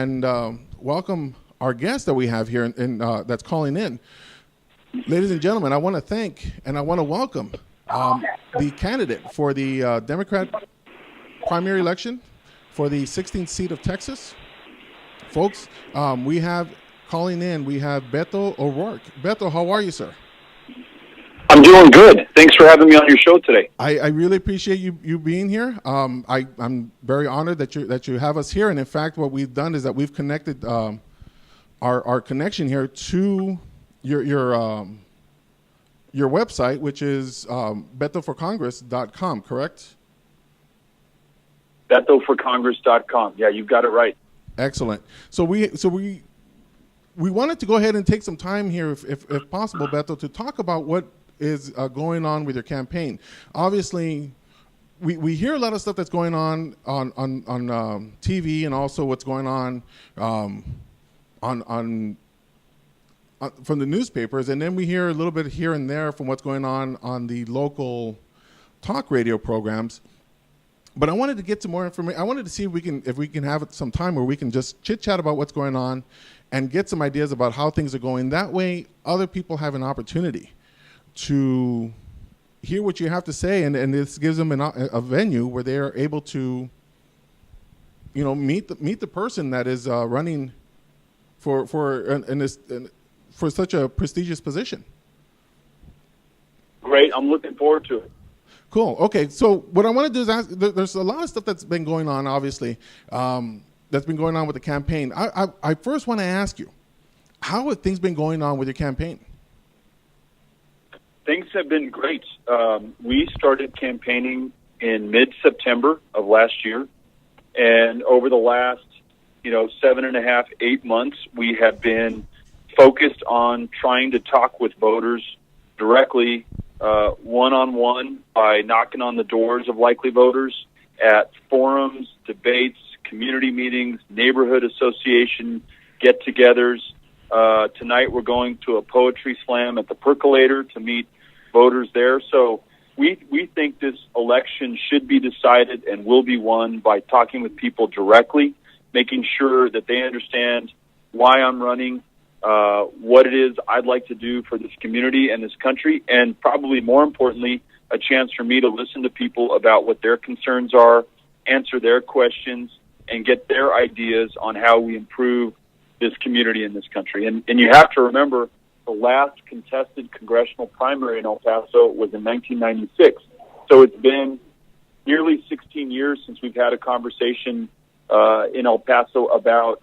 and welcome our guest that we have here that's calling in. Ladies and gentlemen, I want to thank and I want to welcome the candidate for the Democrat primary election for the 16th seat of Texas. Folks, we have calling in, we have Beto O'Rourke. Beto, how are you, sir? I'm doing good. Thanks for having me on your show today. I really appreciate you being here. I'm very honored that you have us here. And in fact, what we've done is that we've connected our connection here to your website, which is betoforcongress.com, correct? betoforcongress.com. Yeah, you've got it right. Excellent. So we wanted to go ahead and take some time here, if possible, Beto, to talk about what is going on with your campaign. Obviously, we hear a lot of stuff that's going on TV, and also what's going on from the newspapers, and then we hear a little bit here and there from what's going on the local talk radio programs. But I wanted to get some more information. I wanted to see if we can have some time where we can just chit chat about what's going on and get some ideas about how things are going. That way, other people have an opportunity to hear what you have to say, and this gives them a venue where they are able to, meet the person that is running for such a prestigious position. Great, I'm looking forward to it. Cool. Okay, so what I want to do is ask. There's a lot of stuff that's been going on, obviously, that's been going on with the campaign. I first want to ask you, how have things been going on with your campaign? Things have been great. We started campaigning in mid-September of last year, and over the last, 7.5, 8 months, we have been focused on trying to talk with voters directly, one-on-one, by knocking on the doors of likely voters at forums, debates, community meetings, neighborhood association get-togethers. Tonight we're going to a poetry slam at the Percolator to meet voters there. So we think this election should be decided and will be won by talking with people directly, making sure that they understand why I'm running, what it is I'd like to do for this community and this country, and probably more importantly, a chance for me to listen to people about what their concerns are, answer their questions, and get their ideas on how we improve this community in this country. And you have to remember, the last contested congressional primary in El Paso was in 1996. So it's been nearly 16 years since we've had a conversation in El Paso about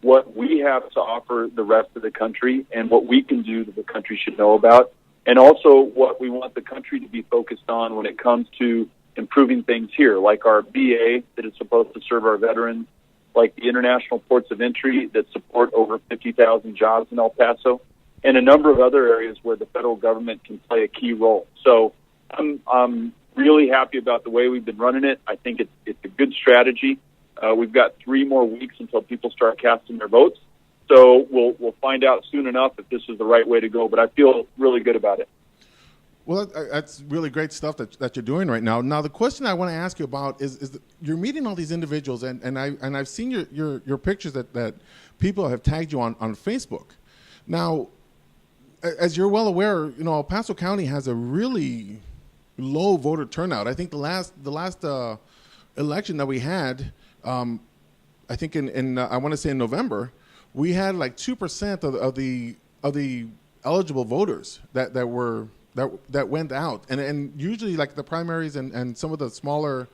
what we have to offer the rest of the country and what we can do that the country should know about, and also what we want the country to be focused on when it comes to improving things here, like our BA that is supposed to serve our veterans, like the international ports of entry that support over 50,000 jobs in El Paso, and a number of other areas where the federal government can play a key role. So I'm really happy about the way we've been running it. I think it's a good strategy. We've got 3 more weeks until people start casting their votes. So we'll find out soon enough if this is the right way to go, but I feel really good about it. Well, that's really great stuff that you're doing right now. Now, the question I want to ask you about is you're meeting all these individuals, and I've seen your pictures that people have tagged you on Facebook. Now, as you're well aware, El Paso County has a really low voter turnout. I think the last election that we had, I think in I want to say in November, we had like 2% of the eligible voters that went out, and usually like the primaries and some of the smaller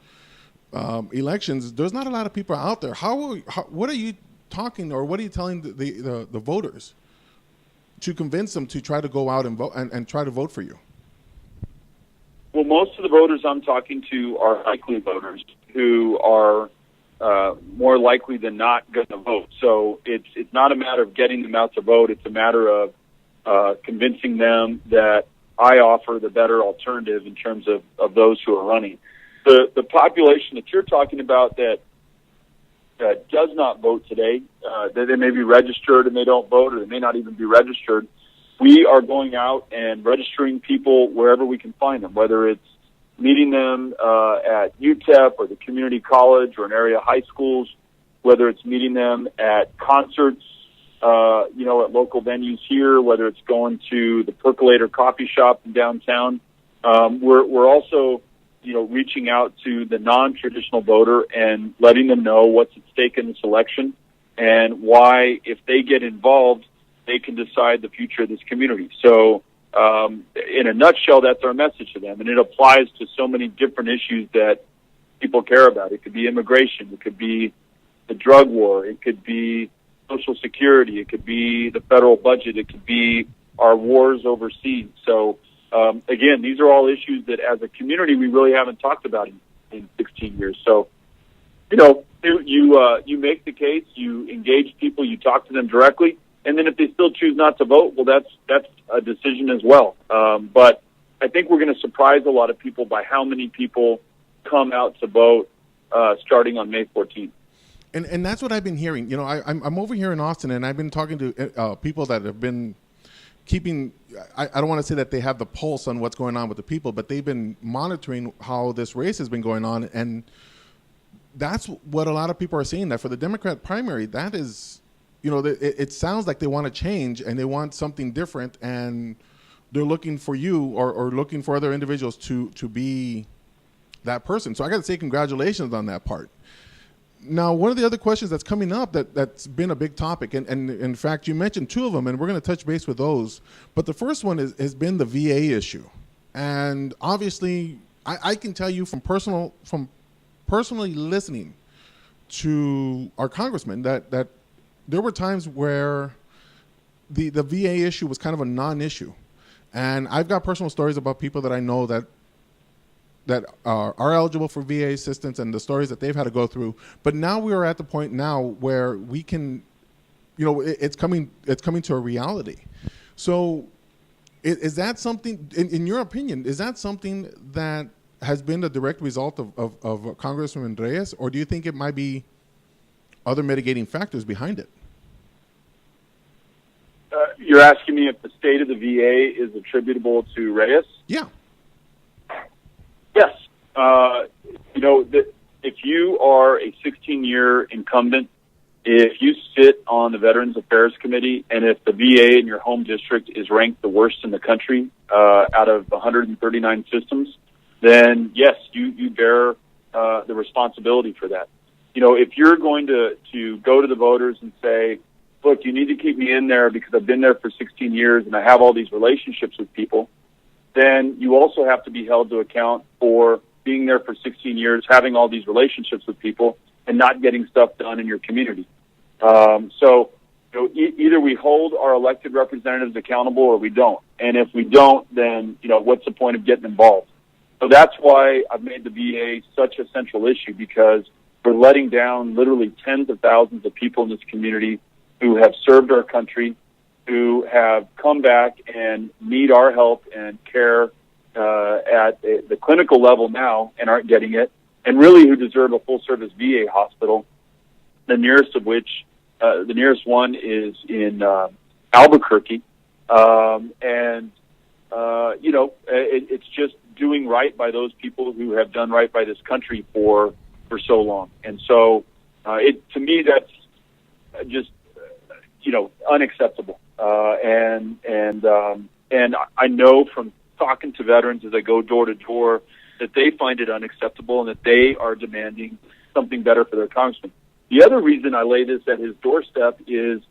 elections, there's not a lot of people out there. What are you talking, or what are you telling the voters to convince them to try to go out and vote and try to vote for you? Well, most of the voters I'm talking to are likely voters who are more likely than not going to vote. So it's not a matter of getting them out to vote. It's a matter of convincing them that I offer the better alternative in terms of those who are running. The population that you're talking about that does not vote today, they may be registered and they don't vote, or they may not even be registered. We are going out and registering people wherever we can find them, whether it's meeting them at UTEP or the community college or an area high schools, whether it's meeting them at concerts, at local venues here, whether it's going to the Percolator coffee shop in downtown. We're also, reaching out to the non-traditional voter and letting them know what's at stake in this election and why, if they get involved, they can decide the future of this community. So, in a nutshell, that's our message to them, and it applies to so many different issues that people care about. It could be immigration, it could be the drug war, it could be Social Security, it could be the federal budget, it could be our wars overseas. So, again, these are all issues that as a community we really haven't talked about in 16 years. So, you make the case, you engage people, you talk to them directly, and then if they still choose not to vote, well, that's a decision as well. But I think we're going to surprise a lot of people by how many people come out to vote starting on May 14th. And that's what I've been hearing. I'm over here in Austin, and I've been talking to people that have been keeping, I don't want to say that they have the pulse on what's going on with the people, but they've been monitoring how this race has been going on. And that's what a lot of people are saying, that for the Democrat primary, that is, it sounds like they want to change and they want something different. And they're looking for you or looking for other individuals to be that person. So I got to say congratulations on that part. Now, one of the other questions that's coming up that's been a big topic, and in fact, you mentioned two of them, and we're going to touch base with those. But the first one has been the VA issue. And obviously, I can tell you from personally listening to our congressman that there were times where the VA issue was kind of a non-issue. And I've got personal stories about people that I know that are eligible for VA assistance and the stories that they've had to go through. But now we are at the point now where we can, it's coming to a reality. So is that something, in your opinion, is that something that has been a direct result of Congressman Reyes, or do you think it might be other mitigating factors behind it? You're asking me if the state of the VA is attributable to Reyes? Yeah. Yes. If you are a 16-year incumbent, if you sit on the Veterans Affairs Committee, and if the VA in your home district is ranked the worst in the country out of 139 systems, then yes, you bear the responsibility for that. If you're going to go to the voters and say, look, you need to keep me in there because I've been there for 16 years and I have all these relationships with people, then you also have to be held to account for being there for 16 years, having all these relationships with people, and not getting stuff done in your community. Either we hold our elected representatives accountable or we don't. And if we don't, then, what's the point of getting involved? So that's why I've made the VA such a central issue, because we're letting down literally tens of thousands of people in this community who have served our country, who have come back and need our help and care at the clinical level now and aren't getting it, and really who deserve a full-service VA hospital, the nearest of which, the nearest one is in Albuquerque. It's just doing right by those people who have done right by this country for so long. And so, to me, that's just, unacceptable. And I know from talking to veterans as I go door to door that they find it unacceptable and that they are demanding something better for their congressman. The other reason I lay this at his doorstep is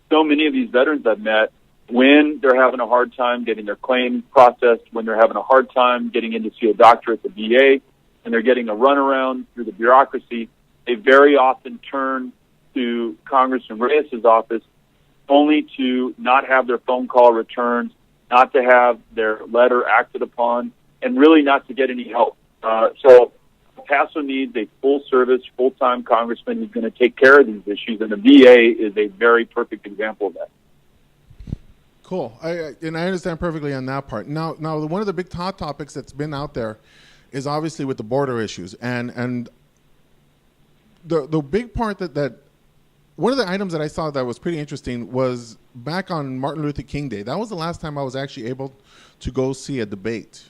so many of these veterans I've met, when they're having a hard time getting their claim processed, when they're having a hard time getting in to see a doctor at the VA, and they're getting a runaround through the bureaucracy, they very often turn to Congressman Reyes' office only to not have their phone call returned, not to have their letter acted upon, and really not to get any help. So El Paso needs a full-service, full-time congressman who's going to take care of these issues, and the VA is a very perfect example of that. Cool. And I understand perfectly on that part. Now, one of the big hot topics that's been out there is obviously with the border issues. And the big part that one of the items that I saw that was pretty interesting was back on Martin Luther King Day. That was the last time I was actually able to go see a debate.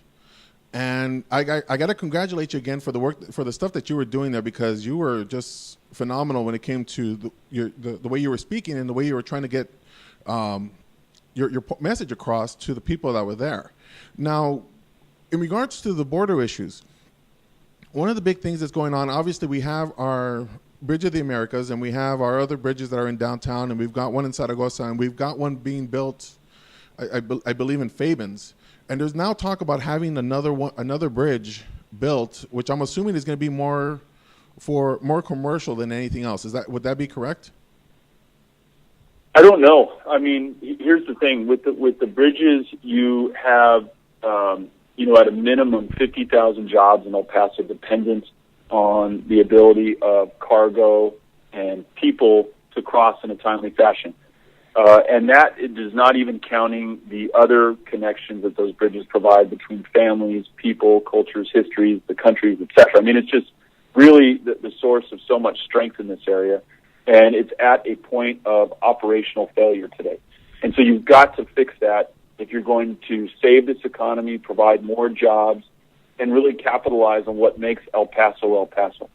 And I got to congratulate you again for the work, for the stuff that you were doing there, because you were just phenomenal when it came to the way you were speaking and the way you were trying to get your message across to the people that were there. Now, in regards to the border issues, one of the big things that's going on, obviously we have our Bridge of the Americas and we have our other bridges that are in downtown, and we've got one in Zaragoza and we've got one being built, I believe, in Fabens. And there's now talk about having another bridge built, which I'm assuming is going to be more commercial than anything else. Would that be correct? I don't know. I mean, here's the thing with the bridges, you have at a minimum 50,000 jobs in El Paso dependent on the ability of cargo and people to cross in a timely fashion. And that it is not even counting the other connections that those bridges provide between families, people, cultures, histories, the countries, etc. I mean, it's just really the source of so much strength in this area, and it's at a point of operational failure today. And so you've got to fix that if you're going to save this economy, provide more jobs, and really capitalize on what makes El Paso El Paso.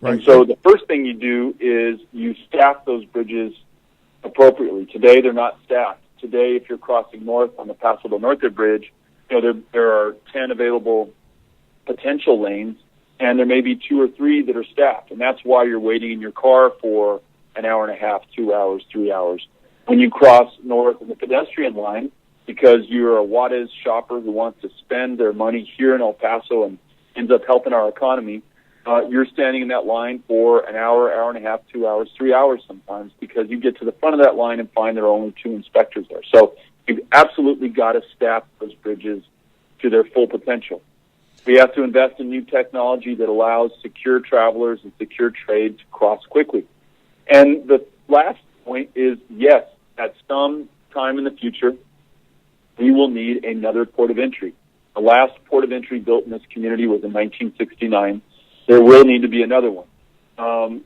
Right. And so the first thing you do is you staff those bridges appropriately. Today, they're not staffed. Today, if you're crossing north on the Paso del Norte Bridge, there are 10 available potential lanes, and there may be 2 or 3 that are staffed. And that's why you're waiting in your car for an hour and a half, 2 hours, 3 hours. When you cross north in the pedestrian line, because you're a Juarez shopper who wants to spend their money here in El Paso and ends up helping our economy, you're standing in that line for an hour, hour and a half, 2 hours, 3 hours sometimes, because you get to the front of that line and find there are only 2 inspectors there. So you've absolutely got to staff those bridges to their full potential. We have to invest in new technology that allows secure travelers and secure trade to cross quickly. And the last point is, yes, at some time in the future, we will need another port of entry. The last port of entry built in this community was in 1969. There will need to be another one.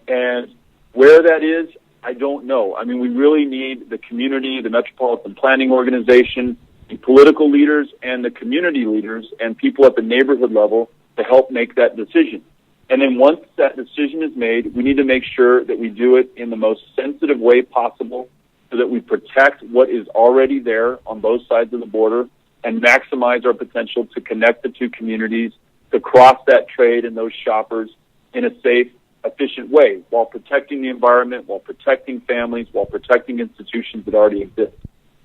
And where that is, I don't know. I mean, we really need the community, the Metropolitan Planning Organization, the political leaders, and the community leaders and people at the neighborhood level to help make that decision. And then once that decision is made, we need to make sure that we do it in the most sensitive way possible so that we protect what is already there on both sides of the border and maximize our potential to connect the 2 communities, to cross that trade and those shoppers in a safe, efficient way while protecting the environment, while protecting families, while protecting institutions that already exist.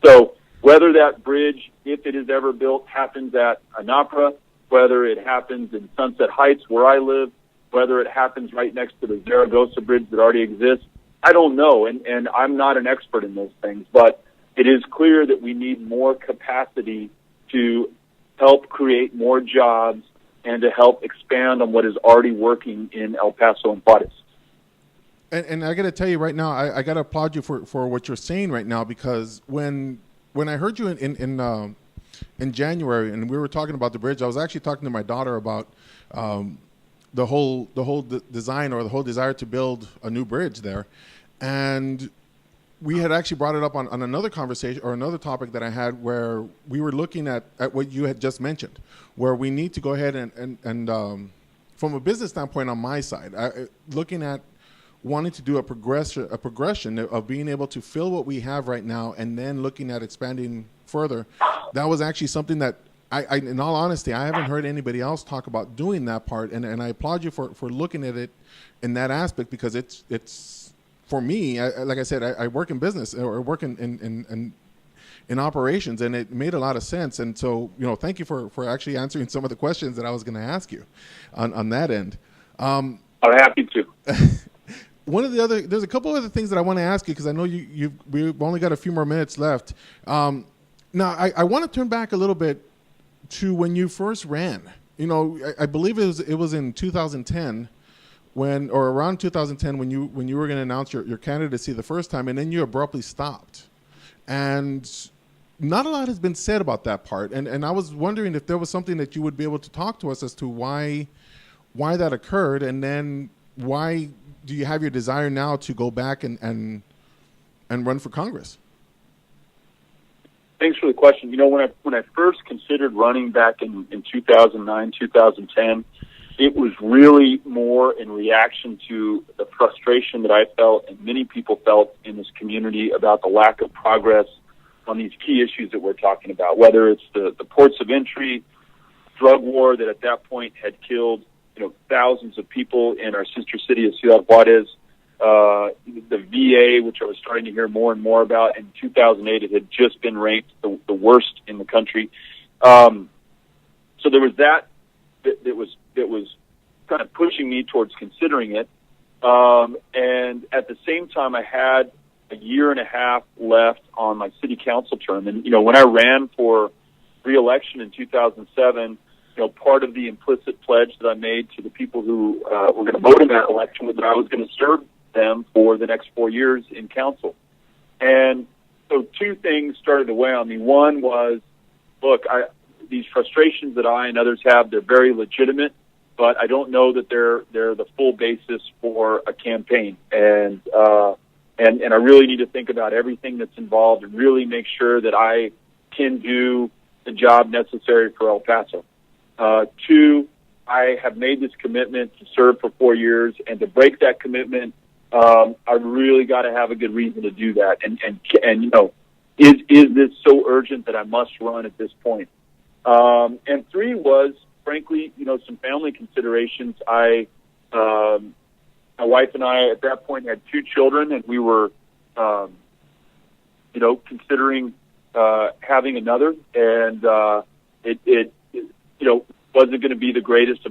So whether that bridge, if it is ever built, happens at Anapra, whether it happens in Sunset Heights where I live, whether it happens right next to the Zaragoza Bridge that already exists, I don't know, and I'm not an expert in those things, but it is clear that we need more capacity to help create more jobs and to help expand on what is already working in El Paso and Juarez. And I got to tell you right now, I got to applaud you for what you're saying right now, because when I heard you in January and we were talking about the bridge, I was actually talking to my daughter about the whole design or the whole desire to build a new bridge there, and we had actually brought it up on another conversation or another topic that I had, where we were looking at what you had just mentioned, where we need to go ahead and from a business standpoint on my side, looking at wanting to do a progression of being able to fill what we have right now and then looking at expanding further. That was actually something that I in all honesty, I haven't heard anybody else talk about doing that part, and I applaud you for looking at it in that aspect, because it's for me, like I said, I work in business or work in operations, and it made a lot of sense. And so, thank you for actually answering some of the questions that I was going to ask you on that end. I'm happy to. There's a couple other things that I want to ask you, because I know we've only got a few more minutes left. Now, I want to turn back a little bit to when you first ran. I believe it was in 2010. Around 2010 when you were going to announce your candidacy the first time, and then you abruptly stopped. And not a lot has been said about that part. And I was wondering if there was something that you would be able to talk to us as to why that occurred, and then why do you have your desire now to go back and run for Congress? Thanks for the question. When I first considered running back in 2009, 2010, it was really more in reaction to the frustration that I felt and many people felt in this community about the lack of progress on these key issues that we're talking about, whether it's the ports of entry, drug war that at that point had killed thousands of people in our sister city of Ciudad Juarez, the VA, which I was starting to hear more and more about. In 2008, it had just been ranked the worst in the country. So there was that was kind of pushing me towards considering it. And at the same time, I had a year and a half left on my city council term. And, when I ran for re-election in 2007, part of the implicit pledge that I made to the people who were going to vote in that election was that I was going to serve them for the next 4 years in council. And so two things started to weigh on me. One was, look, these frustrations that I and others have, they're very legitimate, but I don't know that they're the full basis for a campaign. And I really need to think about everything that's involved and really make sure that I can do the job necessary for El Paso. Two, I have made this commitment to serve for 4 years, and to break that commitment, I really got to have a good reason to do that. And is this so urgent that I must run at this point? And three was, frankly, some family considerations. My wife and I at that point had 2 children, and we were, considering having another, and it wasn't going to be the greatest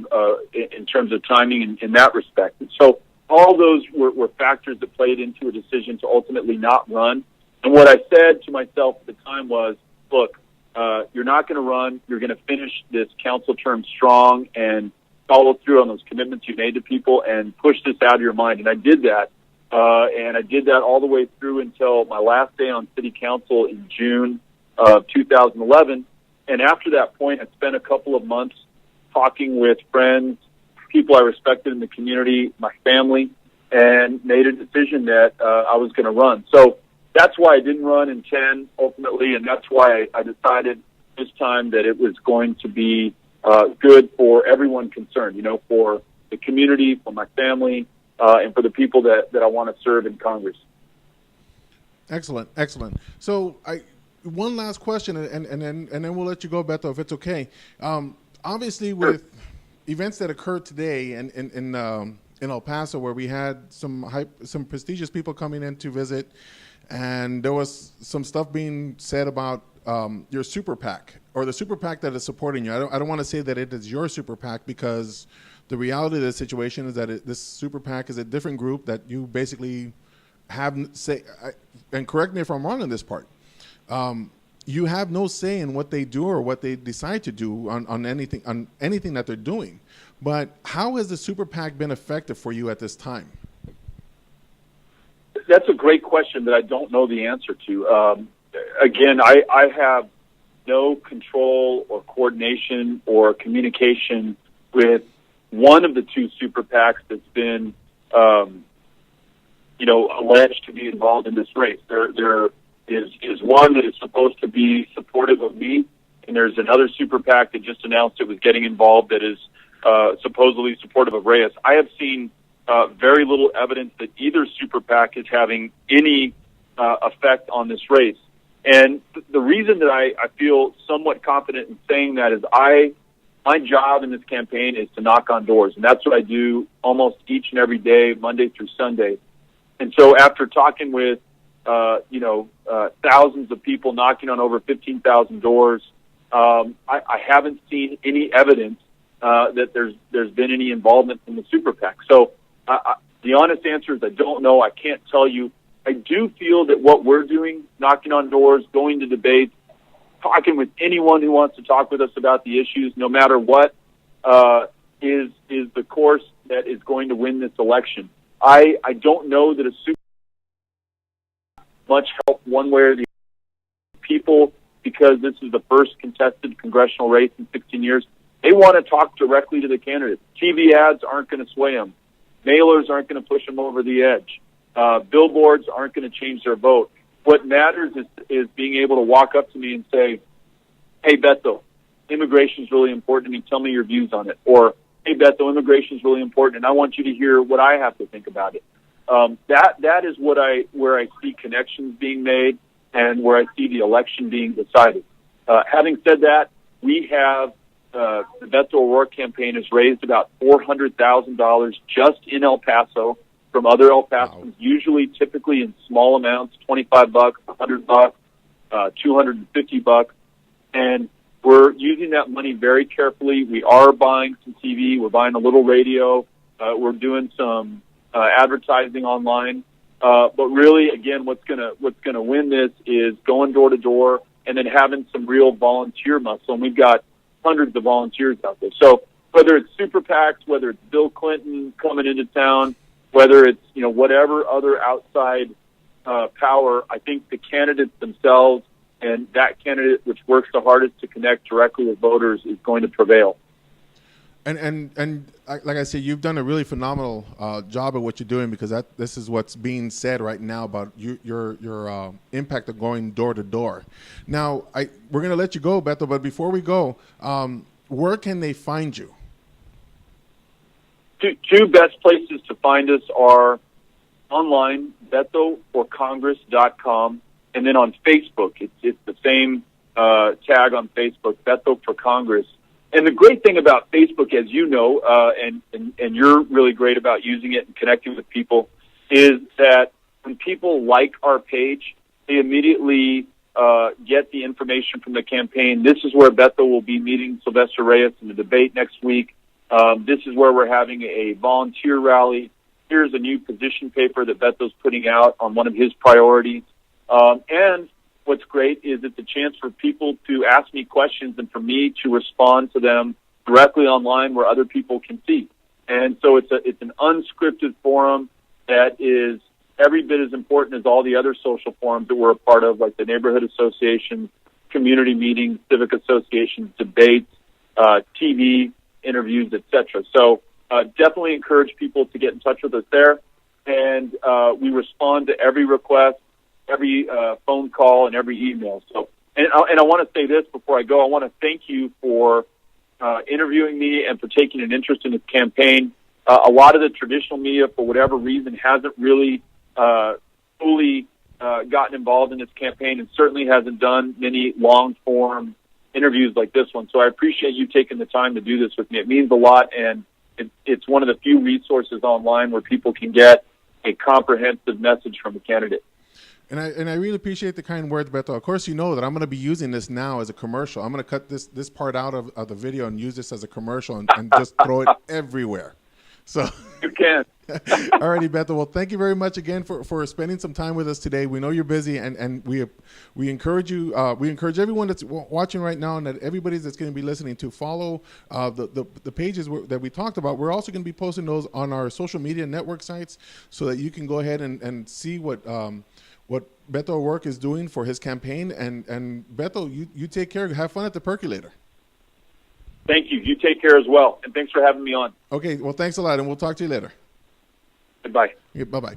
in terms of timing in that respect. And so all those were factors that played into a decision to ultimately not run. And what I said to myself at the time was, look, you're not going to run. You're going to finish this council term strong and follow through on those commitments you made to people and push this out of your mind. And I did that. And I did that all the way through until my last day on city council in June of 2011. And after that point, I spent a couple of months talking with friends, people I respected in the community, my family, and made a decision that I was going to run. So that's why I didn't run in 10 ultimately, and that's why I decided this time that it was going to be good for everyone concerned, for the community, for my family, and for the people that I want to serve in Congress. Excellent. So one last question, and then we'll let you go, Beto, if it's okay. Obviously, with events that occurred today in El Paso, where we had some prestigious people coming in to visit, and there was some stuff being said about your super PAC or the super PAC that is supporting you. I don't want to say that it is your super PAC, because the reality of the situation is that this super PAC is a different group that you basically have and correct me if I'm wrong on this part. You have no say in what they do or what they decide to do on anything that they're doing. But how has the super PAC been effective for you at this time? That's a great question that I don't know the answer to. Again, I have no control or coordination or communication with one of the 2 super PACs that's been, alleged to be involved in this race. There is one that is supposed to be supportive of me, and there's another super PAC that just announced it was getting involved that is supposedly supportive of Reyes. I have seen very little evidence that either super PAC is having any effect on this race. And the reason that I feel somewhat confident in saying that is my job in this campaign is to knock on doors, and that's what I do almost each and every day, Monday through Sunday. And so after talking with thousands of people, knocking on over 15,000 doors, I haven't seen any evidence that there's been any involvement from the super PAC. So the honest answer is I don't know. I can't tell you. I do feel that what we're doing, knocking on doors, going to debates, talking with anyone who wants to talk with us about the issues, no matter what, is the course that is going to win this election. I don't know that a super much help one way or the other. People, because this is the first contested congressional race in 16 years, they want to talk directly to the candidates. TV ads aren't going to sway them. Mailers aren't going to push them over the edge. Billboards aren't going to change their vote. What matters is being able to walk up to me and say, "Hey, Beto, immigration is really important to me. Tell me your views on it." Or, "Hey, Beto, immigration is really important, and I want you to hear what I have to think about it." That is where I see connections being made and where I see the election being decided. Having said that, we have the Beto O'Rourke campaign has raised about $400,000 just in El Paso from other El Pasans, typically in small amounts, $25, $100, $250, and we're using that money very carefully. We are buying some TV, we're buying a little radio, we're doing some advertising online, but really, again, what's gonna win this is going door to door and then having some real volunteer muscle. And we've got hundreds of volunteers out there. So whether it's super PACs, whether it's Bill Clinton coming into town, whether it's whatever other outside power, I think the candidates themselves and that candidate which works the hardest to connect directly with voters is going to prevail. And like I said, you've done a really phenomenal job at what you're doing, because this is what's being said right now about your impact of going door to door. Now, we're going to let you go, Beto, but before we go, where can they find you? Two best places to find us are online, BetoForCongress.com, and then on Facebook. It's the same tag on Facebook, Beto for Congress. And the great thing about Facebook, as you know, and you're really great about using it and connecting with people, is that when people like our page, they immediately get the information from the campaign. This is where Beto will be meeting Sylvester Reyes in the debate next week. This is where we're having a volunteer rally. Here's a new position paper that Beto's putting out on one of his priorities. And what's great is it's a chance for people to ask me questions and for me to respond to them directly online where other people can see. And so it's an unscripted forum that is every bit as important as all the other social forums that we're a part of, like the neighborhood associations, community meetings, civic associations, debates, TV interviews, etc. So definitely encourage people to get in touch with us there. And we respond to every request, every phone call, and every email. So, and I want to say this before I go. I want to thank you for interviewing me and for taking an interest in this campaign. A lot of the traditional media, for whatever reason, hasn't really fully gotten involved in this campaign, and certainly hasn't done many long-form interviews like this one. So I appreciate you taking the time to do this with me. It means a lot, and it's one of the few resources online where people can get a comprehensive message from a candidate. And I really appreciate the kind words, Beto. Of course, you know that I'm going to be using this now as a commercial. I'm going to cut this part out of the video and use this as a commercial and just throw it everywhere. So you can. All righty, Beto. Well, thank you very much again for spending some time with us today. We know you're busy, and we encourage you. We encourage everyone that's watching right now, and that everybody that's going to be listening, to follow the pages that we talked about. We're also going to be posting those on our social media network sites, so that you can go ahead and see what Beto O'Rourke is doing for his campaign. And Beto, you take care. Have fun at the percolator. Thank you. You take care as well. And thanks for having me on. Okay. Well, thanks a lot, and we'll talk to you later. Goodbye. Yeah, bye-bye.